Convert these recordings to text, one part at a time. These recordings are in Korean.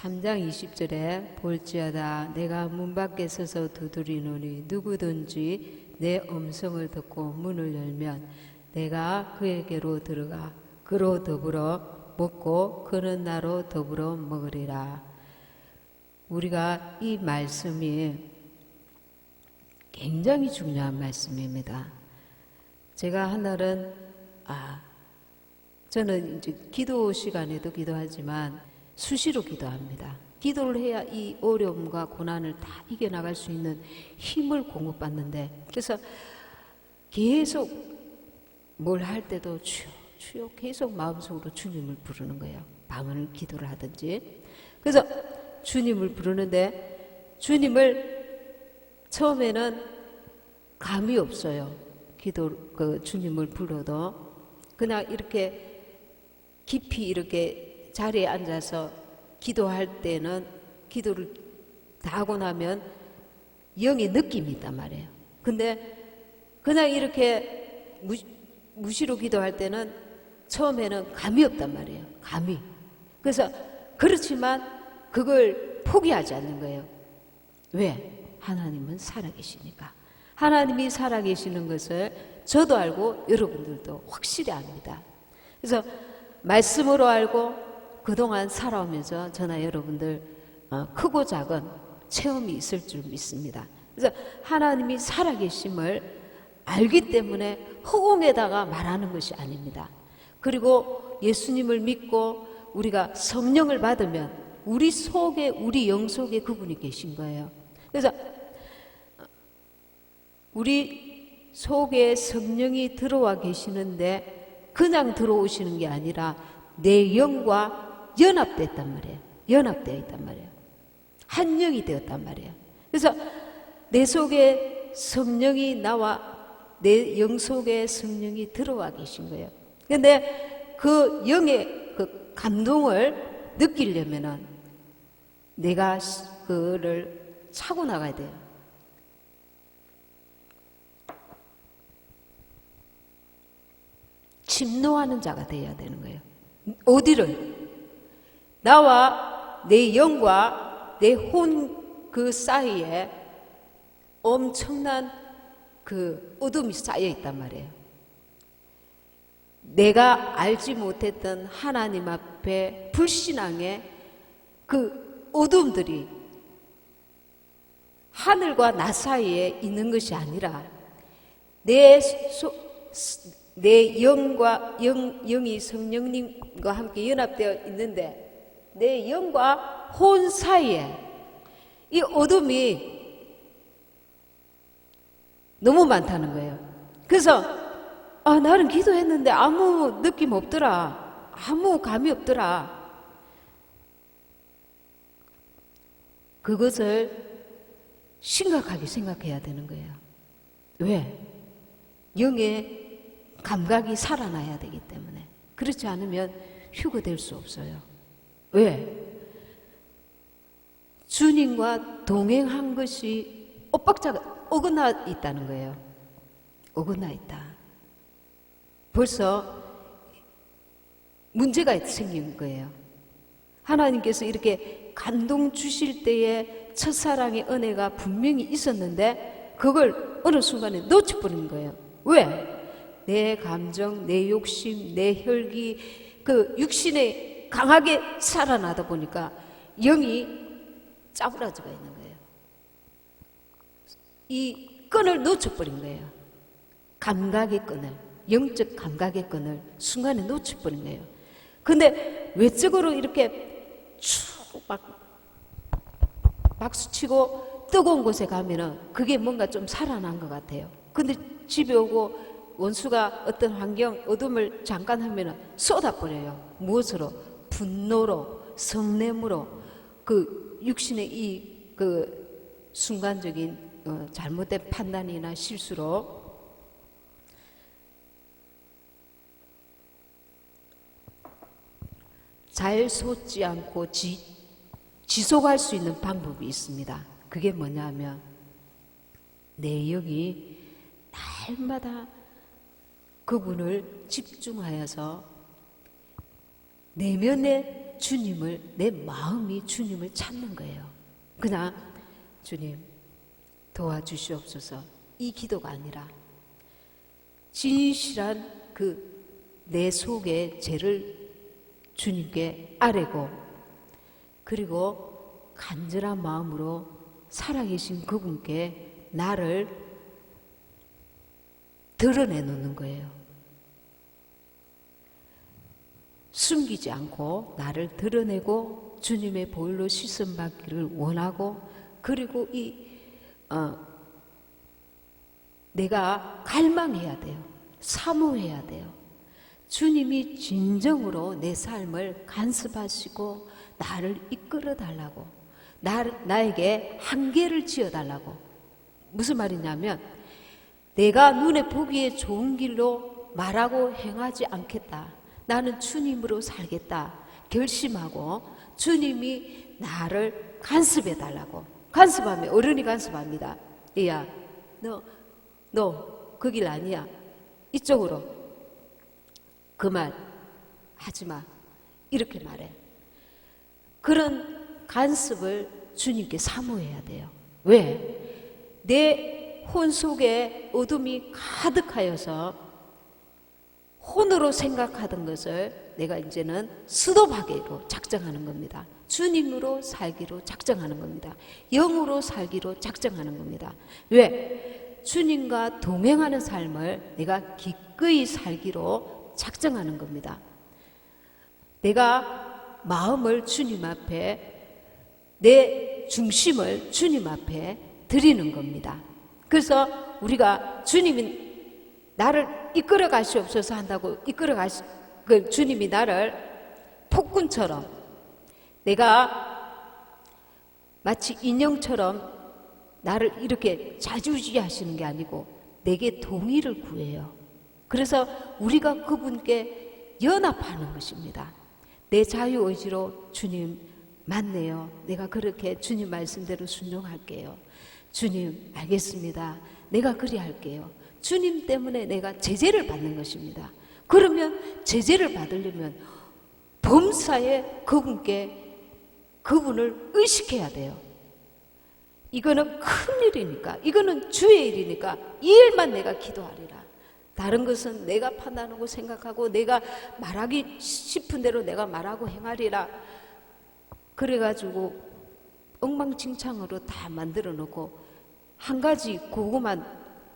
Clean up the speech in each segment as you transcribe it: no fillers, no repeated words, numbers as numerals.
3장 20절에 볼지어다 내가 문 밖에 서서 두드리노니 누구든지 내 음성을 듣고 문을 열면 내가 그에게로 들어가 그로 더불어 먹고 그는 나로 더불어 먹으리라. 우리가 이 말씀이 굉장히 중요한 말씀입니다. 제가 한날은 저는 이제 기도 시간에도 기도하지만 수시로 기도합니다. 기도를 해야 이 어려움과 고난을 다 이겨나갈 수 있는 힘을 공급받는데, 그래서 계속 뭘 할 때도 주여 주여 계속 마음속으로 주님을 부르는 거예요. 밤을 기도를 하든지. 그래서 주님을 부르는데 주님을 처음에는 감이 없어요. 주님을 불러도 그냥 이렇게 깊이 이렇게 자리에 앉아서 기도할 때는 기도를 다 하고 나면 영의 느낌이 있단 말이에요. 근데 그냥 이렇게 무시로 기도할 때는 처음에는 감이 없단 말이에요. 감이. 그래서 그렇지만 그걸 포기하지 않는 거예요. 왜? 하나님은 살아계시니까. 하나님이 살아계시는 것을 저도 알고 여러분들도 확실히 압니다. 그래서 말씀으로 알고 그동안 살아오면서 저나 여러분들 크고 작은 체험이 있을 줄 믿습니다. 그래서 하나님이 살아계심을 알기 때문에 허공에다가 말하는 것이 아닙니다. 그리고 예수님을 믿고 우리가 성령을 받으면 우리 속에, 우리 영 속에 그분이 계신 거예요. 그래서 우리 속에 성령이 들어와 계시는데 그냥 들어오시는 게 아니라 내 영과 연합됐단 말이에요. 연합되어 있단 말이에요. 한 영이 되었단 말이에요. 그래서 내 속에 성령이 나와 내 영 속에 성령이 들어와 계신 거예요. 그런데 그 영의 그 감동을 느끼려면은 내가 그를 차고 나가야 돼요. 침노하는 자가 되어야 되는 거예요. 어디를? 나와 내 영과 내 혼 그 사이에 엄청난 그 어둠이 쌓여 있단 말이에요. 내가 알지 못했던 하나님 앞에 불신앙의 그 어둠들이 하늘과 나 사이에 있는 것이 아니라 내 영과 영이 성령님과 함께 연합되어 있는데 내 영과 혼 사이에 이 어둠이 너무 많다는 거예요. 그래서 나는 기도했는데 아무 느낌 없더라. 아무 감이 없더라. 그것을 심각하게 생각해야 되는 거예요. 왜? 영의 감각이 살아나야 되기 때문에. 그렇지 않으면 휴거될 수 없어요. 왜? 주님과 동행한 것이 엇박자가 어긋나 있다는 거예요. 어긋나 있다. 벌써 문제가 생긴 거예요. 하나님께서 이렇게 감동 주실 때에 첫사랑의 은혜가 분명히 있었는데 그걸 어느 순간에 놓쳐버린 거예요. 왜? 내 감정, 내 욕심, 내 혈기, 그 육신에 강하게 살아나다 보니까 영이 짜부라져가 있는 거예요. 이 끈을 놓쳐버린 거예요. 감각의 끈을, 영적 감각의 끈을 순간에 놓쳐버린 거예요. 근데 외적으로 이렇게 쭉 박수치고 뜨거운 곳에 가면은 그게 뭔가 좀 살아난 것 같아요. 근데 집에 오고 원수가 어떤 환경, 어둠을 잠깐 하면은 쏟아버려요. 무엇으로? 분노로, 성냄으로, 그 육신의 이 그 순간적인 잘못된 판단이나 실수로 잘 솟지 않고 지속할 수 있는 방법이 있습니다. 그게 뭐냐면 내 영이 날마다 그분을 집중하여서 내면의 내 마음이 주님을 찾는 거예요. 그냥 주님 도와주시옵소서, 이 기도가 아니라 진실한 그 내 속의 죄를 주님께 아뢰고, 그리고 간절한 마음으로 살아계신 그분께 나를 드러내놓는 거예요. 숨기지 않고 나를 드러내고 주님의 보혈로 씻음받기를 원하고, 그리고 내가 갈망해야 돼요. 사모해야 돼요. 주님이 진정으로 내 삶을 간섭하시고 나를 이끌어 달라고, 나에게 한계를 지어 달라고. 무슨 말이냐면, 내가 눈에 보기에 좋은 길로 말하고 행하지 않겠다, 나는 주님으로 살겠다 결심하고 주님이 나를 간섭해 달라고. 간섭하면 어른이 간섭합니다. 얘야, 너 그 길 아니야, 이쪽으로, 그 말 하지마, 이렇게 말해. 그런 간섭을 주님께 사모해야 돼요. 왜? 내 혼 속에 어둠이 가득하여서 혼으로 생각하던 것을 내가 이제는 스톱하기로 작정하는 겁니다. 주님으로 살기로 작정하는 겁니다. 영으로 살기로 작정하는 겁니다. 왜? 주님과 동행하는 삶을 내가 기꺼이 살기로 작정하는 겁니다. 내가 마음을 주님 앞에, 내 중심을 주님 앞에 드리는 겁니다. 그래서 우리가 주님이 나를 이끌어 가시옵소서 한다고 주님이 나를 폭군처럼, 내가 마치 인형처럼 나를 이렇게 자주지하시는 게 아니고 내게 동의를 구해요. 그래서 우리가 그분께 연합하는 것입니다. 내 자유의지로 주님 맞네요, 내가 그렇게 주님 말씀대로 순종할게요. 주님 알겠습니다, 내가 그리할게요. 주님 때문에 내가 제재를 받는 것입니다. 그러면 제재를 받으려면 범사에 그분을 의식해야 돼요. 이거는 큰 일이니까, 이거는 주의 일이니까 이 일만 내가 기도하리라. 다른 것은 내가 판단하고 생각하고 내가 말하기 싶은 대로 내가 말하고 행하리라. 그래가지고 엉망진창으로 다 만들어 놓고 한 가지 그거만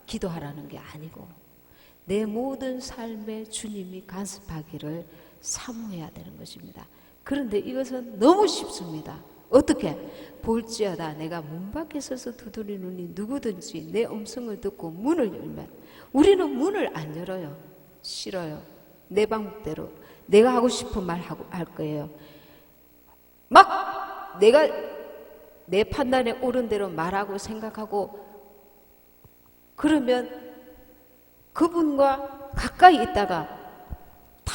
기도하라는 게 아니고, 내 모든 삶에 주님이 간섭하기를 사모해야 되는 것입니다. 그런데 이것은 너무 쉽습니다. 어떻게? 볼지어다 내가 문 밖에 서서 두드리노니 누구든지 내 음성을 듣고 문을 열면. 우리는 문을 안 열어요. 싫어요. 내 방법대로 내가 하고 싶은 말 할 거예요. 막 내가 내 판단에 옳은 대로 말하고 생각하고, 그러면 그분과 가까이 있다가 탁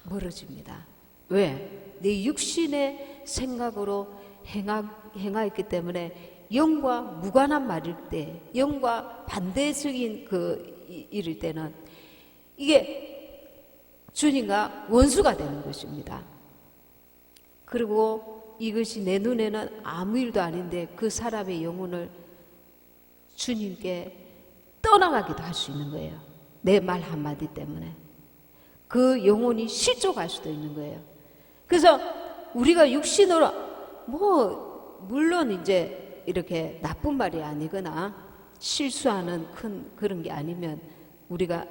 멀어집니다. 왜? 내 육신의 생각으로 행하였기 때문에 영과 무관한 말일 때, 영과 반대적인 일일 때는 이게 주님과 원수가 되는 것입니다. 그리고 이것이 내 눈에는 아무 일도 아닌데 그 사람의 영혼을 주님께 떠나가기도 할 수 있는 거예요. 내 말 한마디 때문에 그 영혼이 실족할 수도 있는 거예요. 그래서 우리가 육신으로 물론 이제 이렇게 나쁜 말이 아니거나 실수하는 큰 그런 게 아니면 우리가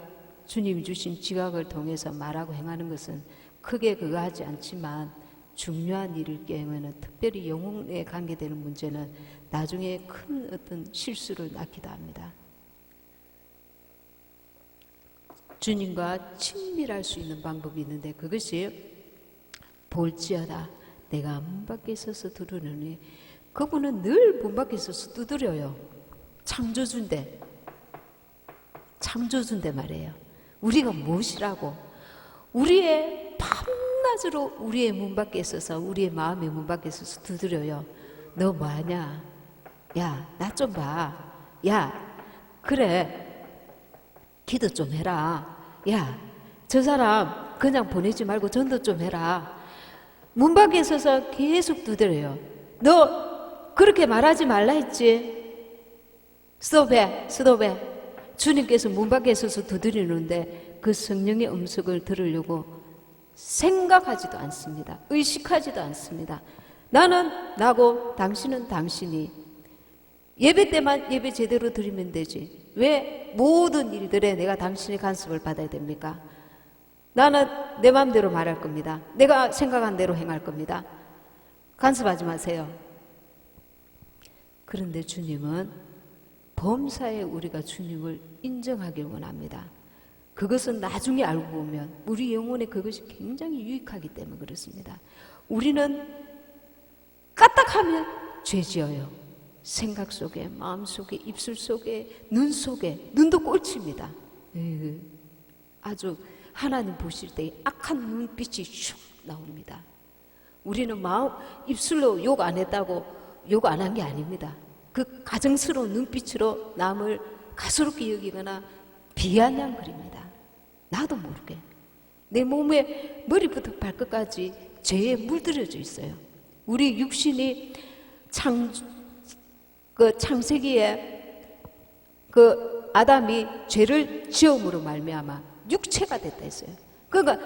주님이 주신 지각을 통해서 말하고 행하는 것은 크게 그거 하지 않지만, 중요한 일을 깨면 특별히 영혼에 관계되는 문제는 나중에 큰 어떤 실수를 낳기도 합니다. 주님과 친밀할 수 있는 방법이 있는데, 그것이 볼지어다 내가 문 밖에 서서 두드리니. 그분은 늘 문 밖에 서서 두드려요. 창조주인데 말이에요. 우리가 무엇이라고? 우리의 밤낮으로 우리의 문 밖에 서서, 우리의 마음의 문 밖에 서서 두드려요. 너 뭐하냐? 야, 나 좀 봐. 야, 그래, 기도 좀 해라. 야, 저 사람 그냥 보내지 말고 전도 좀 해라. 문 밖에 서서 계속 두드려요. 너 그렇게 말하지 말라 했지? 스톱해, 스톱해. 주님께서 문 밖에 서서 두드리는데 그 성령의 음성을 들으려고 생각하지도 않습니다. 의식하지도 않습니다. 나는 나고 당신은 당신이. 예배 때만 예배 제대로 드리면 되지. 왜 모든 일들에 내가 당신의 간섭을 받아야 됩니까? 나는 내 마음대로 말할 겁니다. 내가 생각한 대로 행할 겁니다. 간섭하지 마세요. 그런데 주님은 범사에 우리가 주님을 인정하길 원합니다. 그것은 나중에 알고 보면 우리 영혼에 그것이 굉장히 유익하기 때문에 그렇습니다. 우리는 까딱하면 죄지어요. 생각 속에, 마음 속에, 입술 속에, 눈 속에, 눈도 꼴칩니다. 아주 하나님 보실 때 악한 눈빛이 슉 나옵니다. 우리는 마음, 입술로 욕 안 했다고 욕 안 한 게 아닙니다. 그 가증스러운 눈빛으로 남을 가소롭게 여기거나 비아냥거립니다. 나도 모르게 내 몸에 머리부터 발끝까지 죄에 물들여져 있어요. 우리 육신이 창세기에 그 아담이 죄를 지음으로 말미암아 육체가 됐다 했어요. 그러니까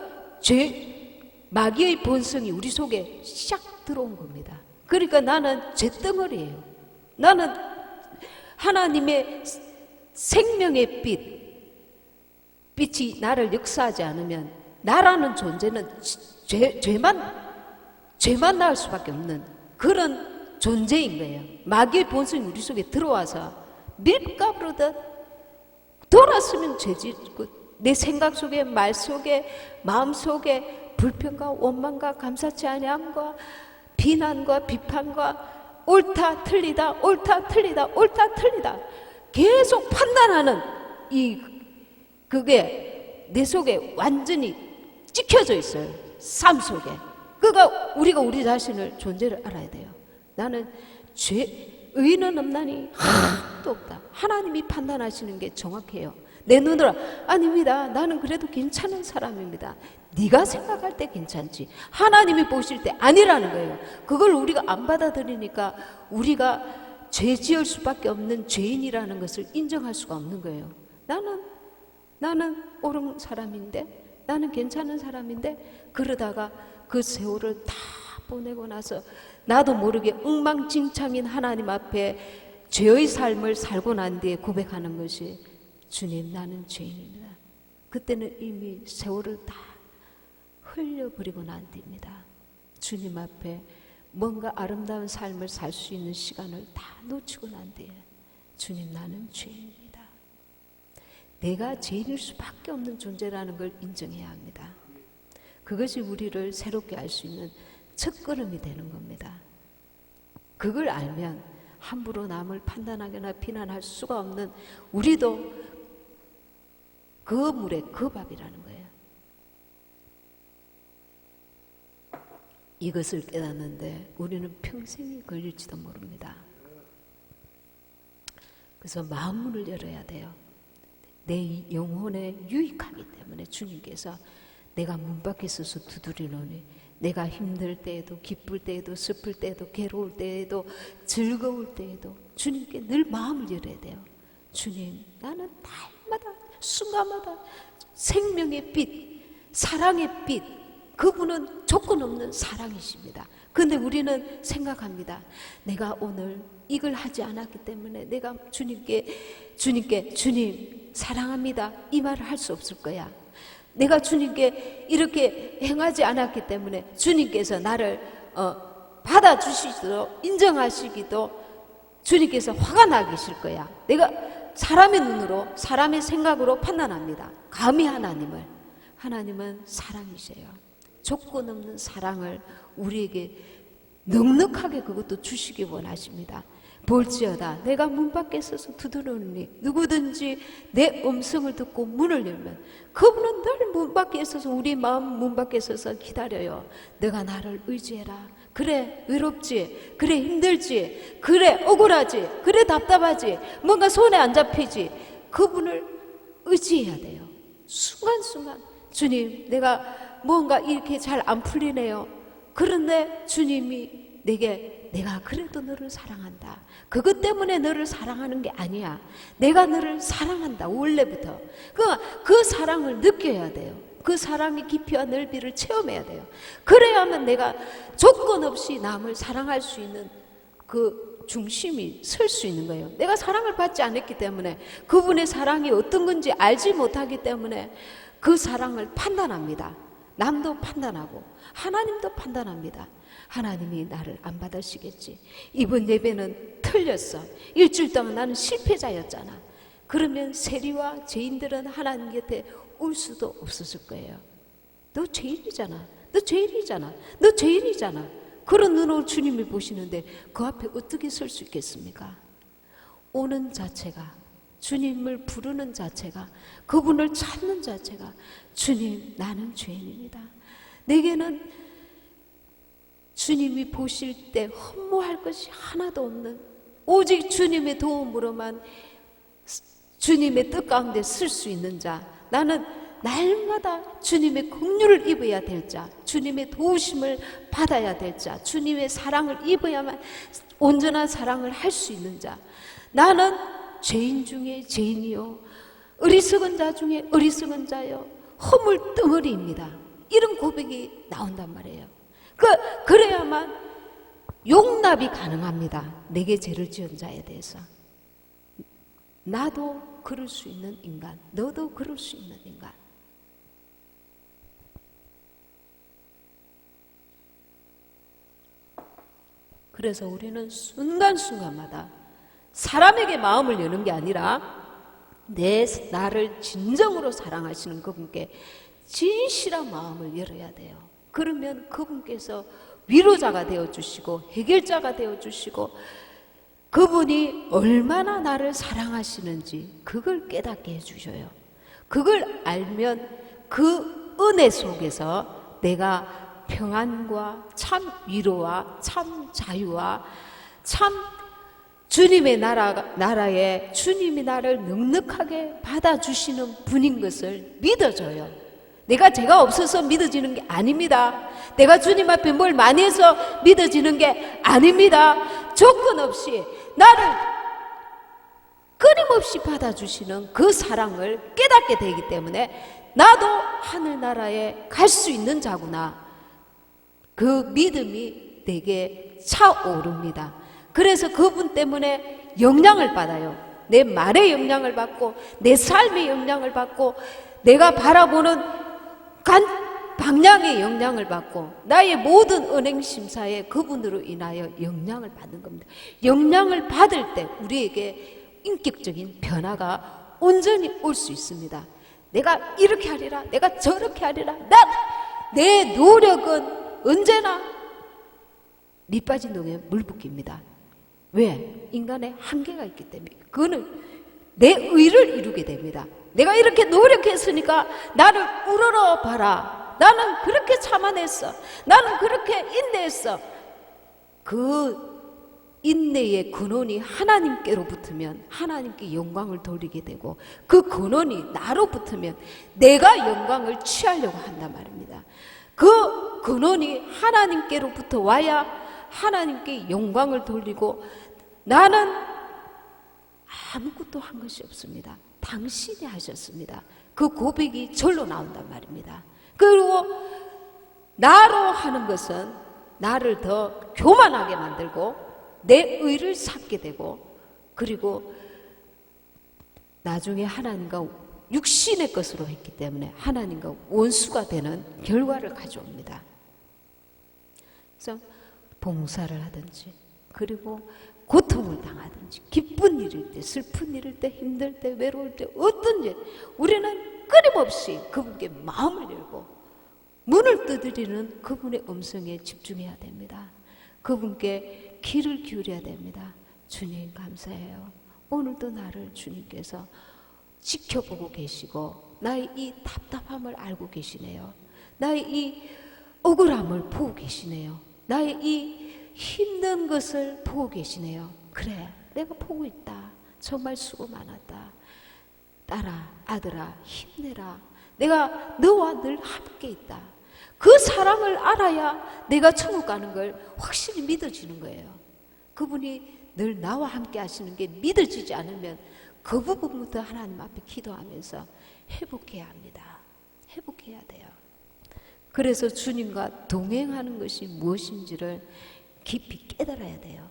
마귀의 본성이 우리 속에 샥 들어온 겁니다. 그러니까 나는 죄덩어리예요. 나는 하나님의 생명의 빛이 나를 역사하지 않으면 나라는 존재는 죄만 낳을 수밖에 없는 그런 존재인 거예요. 마귀의 본성이 우리 속에 들어와서 밀가루듯 돌았으면 죄짓고 내 생각 속에, 말 속에, 마음 속에 불평과 원망과 감사치 아니함과 비난과 비판과 옳다 틀리다 옳다 틀리다 옳다 틀리다 계속 판단하는 그게 내 속에 완전히 찍혀져 있어요. 삶 속에. 그러니까 우리가 우리 자신을 존재를 알아야 돼요. 나는 의인은 없나니 하나도 없다. 하나님이 판단하시는 게 정확해요. 내 눈으로 아닙니다. 나는 그래도 괜찮은 사람입니다. 네가 생각할 때 괜찮지 하나님이 보실 때 아니라는 거예요. 그걸 우리가 안 받아들이니까 우리가 죄 지을 수밖에 없는 죄인이라는 것을 인정할 수가 없는 거예요. 나는 옳은 사람인데, 나는 괜찮은 사람인데, 그러다가 그 세월을 다 보내고 나서 나도 모르게 엉망진창인 하나님 앞에 죄의 삶을 살고 난 뒤에 고백하는 것이 주님 나는 죄인입니다. 그때는 이미 세월을 다 흘려버리고 난 뒤입니다. 주님 앞에 뭔가 아름다운 삶을 살 수 있는 시간을 다 놓치고 난 뒤에 주님 나는 죄인입니다. 내가 죄인일 수밖에 없는 존재라는 걸 인정해야 합니다. 그것이 우리를 새롭게 알 수 있는 첫걸음이 되는 겁니다. 그걸 알면 함부로 남을 판단하거나 비난할 수가 없는 우리도 그 물에 그 밥이라는 거예요. 이것을 깨닫는데 우리는 평생이 걸릴지도 모릅니다. 그래서 마음문을 열어야 돼요. 내 영혼에 유익하기 때문에 주님께서 내가 문 밖에 서서 두드리노니 내가 힘들 때에도 기쁠 때에도 슬플 때에도 괴로울 때에도 즐거울 때에도 주님께 늘 마음을 열어야 돼요. 주님 나는 날마다 순간마다 생명의 빛, 사랑의 빛, 그분은 조건 없는 사랑이십니다. 그런데 우리는 생각합니다. 내가 오늘 이걸 하지 않았기 때문에 내가 주님께 주님 사랑합니다 이 말을 할 수 없을 거야. 내가 주님께 이렇게 행하지 않았기 때문에 주님께서 나를 받아주시기도 인정하시기도 주님께서 화가 나 계실 거야. 내가 사람의 눈으로 사람의 생각으로 판단합니다. 감히 하나님은 사랑이세요. 조건 없는 사랑을 우리에게 넉넉하게 그것도 주시기 원하십니다. 볼지어다 내가 문 밖에 서서 두드리니 누구든지 내 음성을 듣고 문을 열면 그분은 늘 문 밖에 서서 우리 마음 문 밖에 서서 기다려요. 너가 나를 의지해라. 그래 외롭지, 그래 힘들지, 그래 억울하지, 그래 답답하지, 뭔가 손에 안 잡히지, 그분을 의지해야 돼요. 순간순간 주님 내가 뭔가 이렇게 잘 안 풀리네요. 그런데 주님이 내게 내가 그래도 너를 사랑한다. 그것 때문에 너를 사랑하는 게 아니야. 내가 너를 사랑한다. 원래부터. 그 사랑을 느껴야 돼요. 그 사랑의 깊이와 넓이를 체험해야 돼요. 그래야만 내가 조건 없이 남을 사랑할 수 있는 그 중심이 설 수 있는 거예요. 내가 사랑을 받지 않았기 때문에, 그분의 사랑이 어떤 건지 알지 못하기 때문에 그 사랑을 판단합니다. 남도 판단하고 하나님도 판단합니다. 하나님이 나를 안 받으시겠지. 이번 예배는 틀렸어. 일주일 동안 나는 실패자였잖아. 그러면 세리와 죄인들은 하나님 곁에 올 수도 없었을 거예요. 너 죄인이잖아. 너 죄인이잖아. 너 죄인이잖아. 그런 눈으로 주님이 보시는데 그 앞에 어떻게 설 수 있겠습니까? 오는 자체가, 주님을 부르는 자체가, 그분을 찾는 자체가, 주님 나는 죄인입니다. 내게는 주님이 보실 때 허무할 것이 하나도 없는, 오직 주님의 도움으로만 주님의 뜻 가운데 쓸 수 있는 자, 나는 날마다 주님의 긍휼을 입어야 될 자, 주님의 도우심을 받아야 될 자, 주님의 사랑을 입어야만 온전한 사랑을 할 수 있는 자, 나는 죄인 중에 죄인이요, 어리석은 자 중에 어리석은 자요, 허물 덩어리입니다. 이런 고백이 나온단 말이에요. 그래야만 용납이 가능합니다. 내게 죄를 지은 자에 대해서. 나도 그럴 수 있는 인간, 너도 그럴 수 있는 인간. 그래서 우리는 순간순간마다 사람에게 마음을 여는 게 아니라 나를 진정으로 사랑하시는 그분께 진실한 마음을 열어야 돼요. 그러면 그분께서 위로자가 되어주시고 해결자가 되어주시고 그분이 얼마나 나를 사랑하시는지 그걸 깨닫게 해주셔요. 그걸 알면 그 은혜 속에서 내가 평안과 참 위로와 참 자유와 참 주님의 나라에 주님이 나를 넉넉하게 받아주시는 분인 것을 믿어줘요. 내가 죄가 없어서 믿어지는 게 아닙니다. 내가 주님 앞에 뭘 많이 해서 믿어지는 게 아닙니다. 조건 없이 나를 끊임없이 받아주시는 그 사랑을 깨닫게 되기 때문에 나도 하늘나라에 갈 수 있는 자구나, 그 믿음이 내게 차오릅니다. 그래서 그분 때문에 영향을 받아요. 내 말의 영향을 받고 내 삶의 영향을 받고 내가 바라보는 방향의 영향을 받고 나의 모든 은행 심사에 그분으로 인하여 영향을 받는 겁니다. 영향을 받을 때 우리에게 인격적인 변화가 온전히 올 수 있습니다. 내가 이렇게 하리라, 내가 저렇게 하리라, 내 노력은 언제나 밑빠진 동에 물 붓기입니다. 왜? 인간의 한계가 있기 때문에. 그거는 내 의를 이루게 됩니다. 내가 이렇게 노력했으니까 나를 우러러 봐라. 나는 그렇게 참아냈어. 나는 그렇게 인내했어. 그 인내의 근원이 하나님께로 붙으면 하나님께 영광을 돌리게 되고, 그 근원이 나로 붙으면 내가 영광을 취하려고 한단 말입니다. 그 근원이 하나님께로부터 와야 하나님께 영광을 돌리고, 나는 아무것도 한 것이 없습니다. 당신이 하셨습니다. 그 고백이 절로 나온단 말입니다. 그리고 나로 하는 것은 나를 더 교만하게 만들고 내 의를 삼게 되고, 그리고 나중에 하나님과 육신의 것으로 했기 때문에 하나님과 원수가 되는 결과를 가져옵니다. 그래서 봉사를 하든지, 그리고 고통을 당하든지, 기쁜 일일 때, 슬픈 일일 때, 힘들 때, 외로울 때, 어떤지 우리는 끊임없이 그분께 마음을 열고 문을 두드리는 그분의 음성에 집중해야 됩니다. 그분께 귀를 기울여야 됩니다. 주님 감사해요. 오늘도 나를 주님께서 지켜보고 계시고 나의 이 답답함을 알고 계시네요. 나의 이 억울함을 보고 계시네요. 나의 이 힘든 것을 보고 계시네요. 그래, 내가 보고 있다. 정말 수고 많았다. 딸아, 아들아, 힘내라. 내가 너와 늘 함께 있다. 그 사랑을 알아야 내가 천국 가는 걸 확실히 믿어지는 거예요. 그분이 늘 나와 함께 하시는 게 믿어지지 않으면 그 부분부터 하나님 앞에 기도하면서 회복해야 합니다. 회복해야 돼요. 그래서 주님과 동행하는 것이 무엇인지를 깊이 깨달아야 돼요.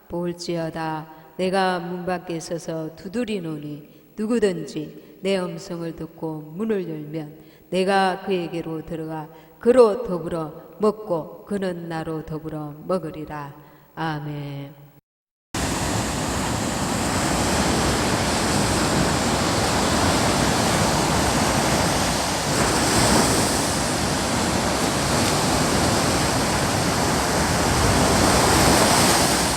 볼지어다 내가 문 밖에 서서 두드리노니 누구든지 내 음성을 듣고 문을 열면 내가 그에게로 들어가 그로 더불어 먹고 그는 나로 더불어 먹으리라. 아멘.